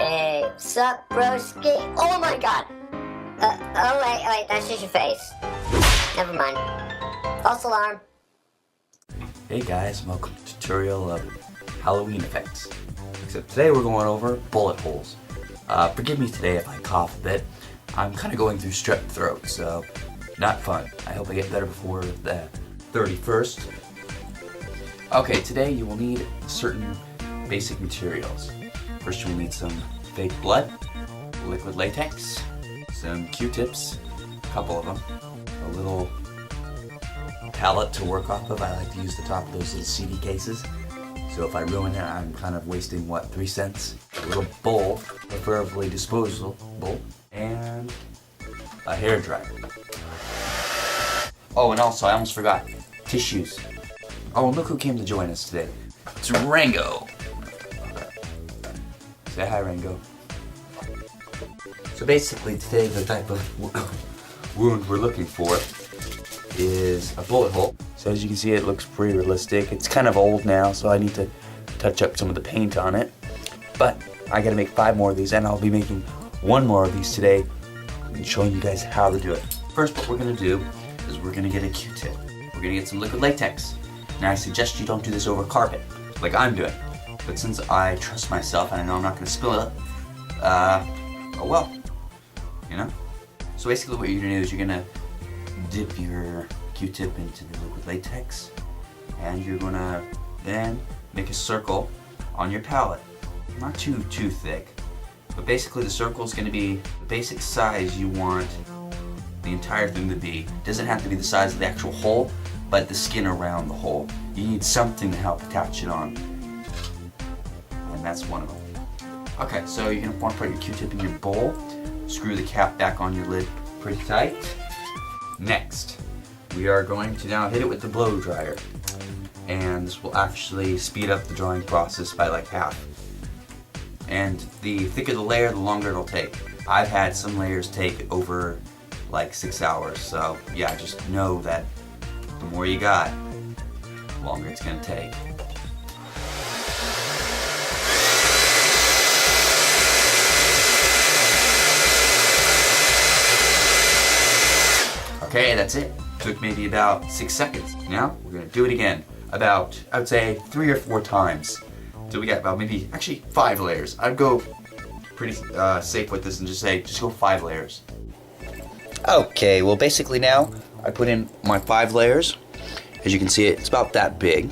Hey, sup, broski? Oh my god! Oh wait, that's just your face. Never mind. False alarm. Hey guys, welcome to tutorial of Halloween effects. Except today we're going over bullet holes. Forgive me today if I cough a bit. I'm kind of going through strep throat, so not fun. I hope I get better before the 31st. Okay, today you will need certain basic materials. First you will need some fake blood, liquid latex, some Q-tips, a couple of them, a little palette to work off of. I like to use the top of those little CD cases. So if I ruin it, I'm kind of wasting, 3 cents? A little bowl, preferably disposable bowl, and a hair dryer. Oh, and also, I almost forgot, tissues. Oh, and look who came to join us today. It's Rango. Say hi, Rango. So basically, today the type of wound we're looking for is a bullet hole. So as you can see, it looks pretty realistic. It's kind of old now, so I need to touch up some of the paint on it. But I gotta make 5 more of these, and I'll be making 1 more of these today and showing you guys how to do it. First, what we're gonna do is we're gonna get a Q-tip. We're gonna get some liquid latex. Now I suggest you don't do this over carpet, like I'm doing. But since I trust myself and I know I'm not gonna spill it, oh well, you know? So basically what you're gonna do is you're gonna dip your Q-tip into the liquid latex, and you're gonna then make a circle on your palette. Not too thick, but basically the circle is gonna be the basic size you want the entire thing to be. It doesn't have to be the size of the actual hole, but the skin around the hole. You need something to help attach it on, and that's one of them. Okay, so you're gonna want to put your Q-tip in your bowl, screw the cap back on your lid pretty tight. Next, we are going to now hit it with the blow dryer, and this will actually speed up the drying process by like half. And the thicker the layer, the longer it'll take. I've had some layers take over like 6 hours, so yeah, just know that the more you got, the longer it's gonna take. Okay, that's it. Took maybe about 6 seconds. Now, we're gonna do it again. About, I would say, 3 or 4 times. So we got about maybe, actually 5 layers. I'd go pretty safe with this and just say, just go 5 layers. Okay, well basically now, I put in my 5 layers. As you can see, it's about that big.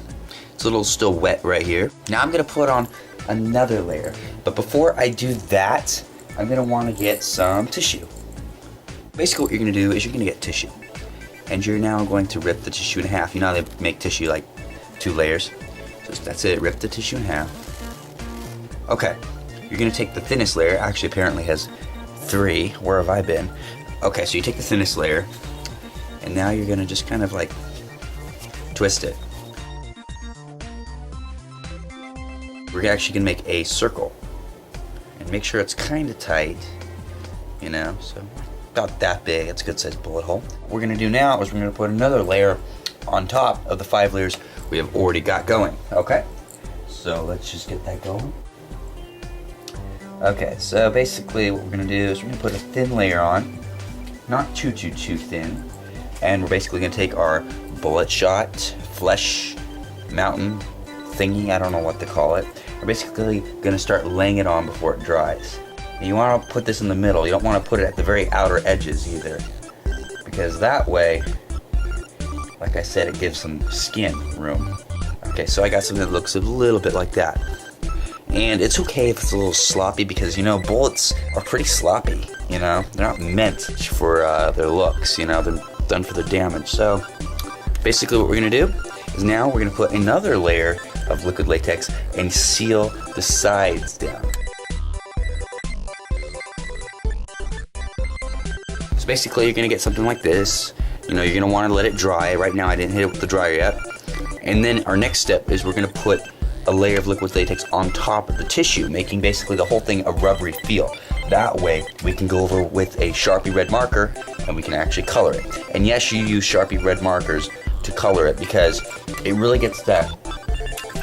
It's a little still wet right here. Now I'm gonna put on another layer. But before I do that, I'm gonna wanna get some tissue. Basically what you're gonna do is you're gonna get tissue. And you're now going to rip the tissue in half. You know how they make tissue like 2 layers? Just that's it, rip the tissue in half. Okay, you're gonna take the thinnest layer, actually apparently has 3, where have I been? Okay, so you take the thinnest layer, and now you're gonna just kind of like twist it. We're actually gonna make a circle, and make sure it's kinda tight, you know, so about that big. It's a good sized bullet hole. What we're gonna do now is we're gonna put another layer on top of the 5 layers we have already got going. Okay, so let's just get that going. Okay, so basically what we're gonna do is we're gonna put a thin layer on, not too thin, and we're basically gonna take our bullet shot flesh mountain thingy, I don't know what to call it. We're basically gonna start laying it on before it dries. And you want to put this in the middle. You don't want to put it at the very outer edges either, because that way, like I said, it gives some skin room. Okay, so I got something that looks a little bit like that. And it's okay if it's a little sloppy, because you know, bullets are pretty sloppy, you know? They're not meant for their looks, you know? They're done for their damage. So basically what we're gonna do is now we're gonna put another layer of liquid latex and seal the sides down. So basically you're gonna get something like this. You know, you're gonna wanna let it dry. Right now I didn't hit it with the dryer yet. And then our next step is we're gonna put a layer of liquid latex on top of the tissue, making basically the whole thing a rubbery feel. That way we can go over with a Sharpie red marker and we can actually color it. And yes, you use Sharpie red markers to color it because it really gets that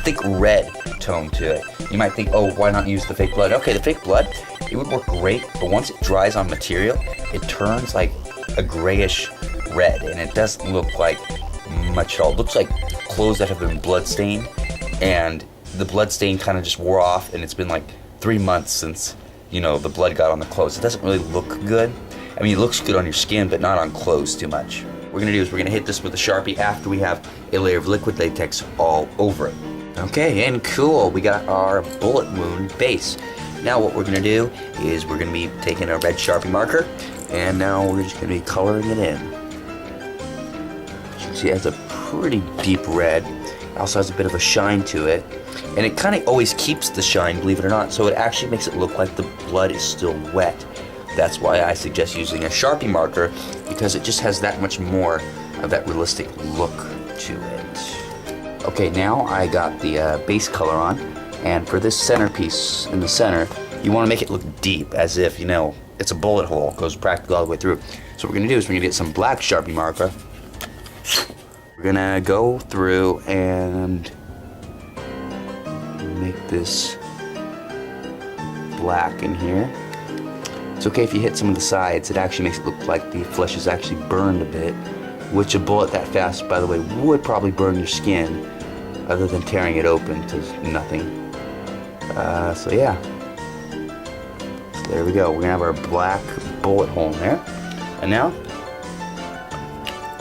thick red tone to it. You might think, oh, why not use the fake blood? Okay, the fake blood, it would work great, but once it dries on material, it turns like a grayish red, and it doesn't look like much at all. It looks like clothes that have been bloodstained, and the blood stain kind of just wore off, and it's been like 3 months since, you know, the blood got on the clothes. It doesn't really look good. I mean, it looks good on your skin, but not on clothes too much. What we're gonna do is we're gonna hit this with a Sharpie after we have a layer of liquid latex all over it. Okay, and cool, we got our bullet wound base. Now what we're gonna do is we're gonna be taking a red Sharpie marker, and now we're just gonna be coloring it in. As you can see, it has a pretty deep red. It also has a bit of a shine to it. And it kind of always keeps the shine, believe it or not, so it actually makes it look like the blood is still wet. That's why I suggest using a Sharpie marker, because it just has that much more of that realistic look to it. Okay, now I got the base color on, and for this centerpiece in the center, you want to make it look deep, as if, you know, it's a bullet hole, goes practically all the way through. So what we're going to do is we're going to get some black Sharpie marker. We're going to go through and make this black in here. It's okay if you hit some of the sides. It actually makes it look like the flesh is actually burned a bit, which a bullet that fast, by the way, would probably burn your skin, other than tearing it open to nothing. So yeah. So there we go. We're gonna have our black bullet hole in there. And now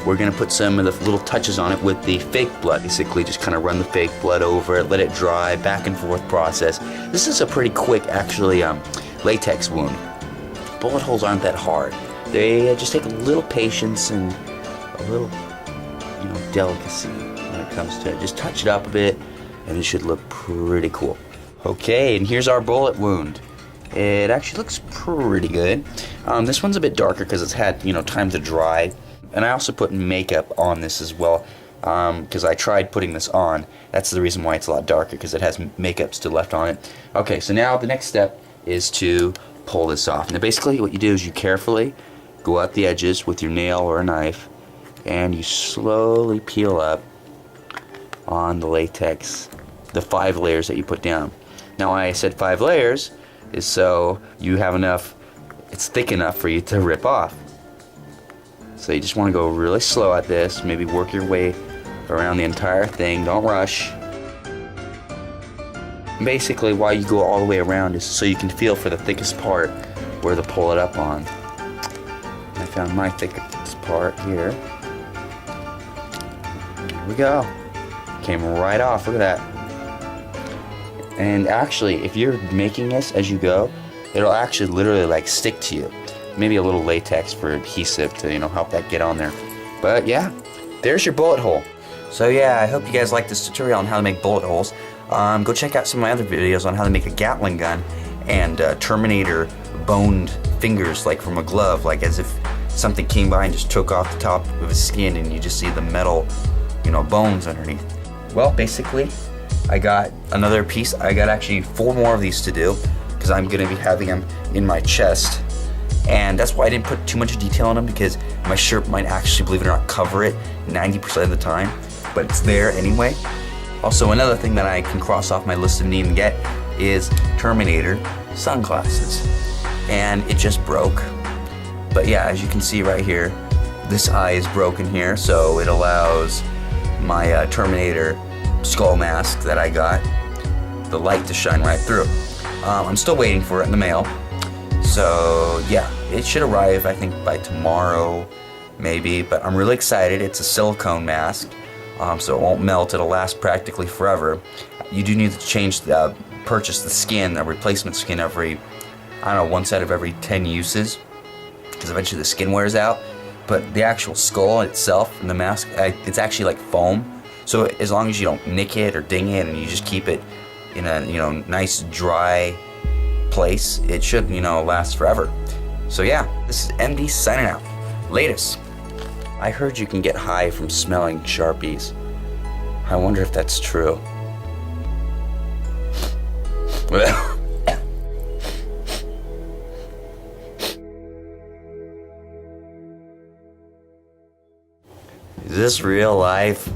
we're gonna put some of the little touches on it with the fake blood. Basically just kind of run the fake blood over it, let it dry, back and forth process. This is a pretty quick, actually, latex wound. Bullet holes aren't that hard. They just take a little patience and a little, you know, delicacy when it comes to it. Just touch it up a bit, and it should look pretty cool. Okay, and here's our bullet wound. It actually looks pretty good. This one's a bit darker because it's had, you know, time to dry. And I also put makeup on this as well, because I tried putting this on. That's the reason why it's a lot darker, because it has makeup still left on it. Okay, so now the next step is to pull this off. Now basically what you do is you carefully go out the edges with your nail or a knife, and you slowly peel up on the latex, the 5 layers that you put down. Now why I said 5 layers is so you have enough, it's thick enough for you to rip off. So you just want to go really slow at this, maybe work your way around the entire thing, don't rush. Basically why you go all the way around is so you can feel for the thickest part where to pull it up on. I found my thickest part here. There we go. Came right off, look at that. And actually, if you're making this as you go, it'll actually literally like stick to you. Maybe a little latex for adhesive to, you know, help that get on there. But yeah, there's your bullet hole. So yeah, I hope you guys liked this tutorial on how to make bullet holes. Go check out some of my other videos on how to make a Gatling gun and Terminator boned fingers, like from a glove, like as if something came by and just took off the top of his skin and you just see the metal, you know, bones underneath. Well, basically, I got another piece. I got actually 4 more of these to do, because I'm going to be having them in my chest. And that's why I didn't put too much detail on them, because my shirt might actually, believe it or not, cover it 90% of the time, but it's there anyway. Also, another thing that I can cross off my list of need and get is Terminator sunglasses. And it just broke. But yeah, as you can see right here, this eye is broken here, so it allows my Terminator skull mask that I got, the light to shine right through. I'm still waiting for it in the mail. So yeah, it should arrive, I think, by tomorrow, maybe. But I'm really excited. It's a silicone mask. So it won't melt, it'll last practically forever. You do need to purchase the skin, a replacement skin every, I don't know, once out of every 10 uses, because eventually the skin wears out. But the actual skull itself and the mask, it's actually like foam. So as long as you don't nick it or ding it and you just keep it in a, you know, nice dry place, it should, you know, last forever. So yeah, this is MD signing out. Latest. I heard you can get high from smelling Sharpies. I wonder if that's true. Well, is this real life?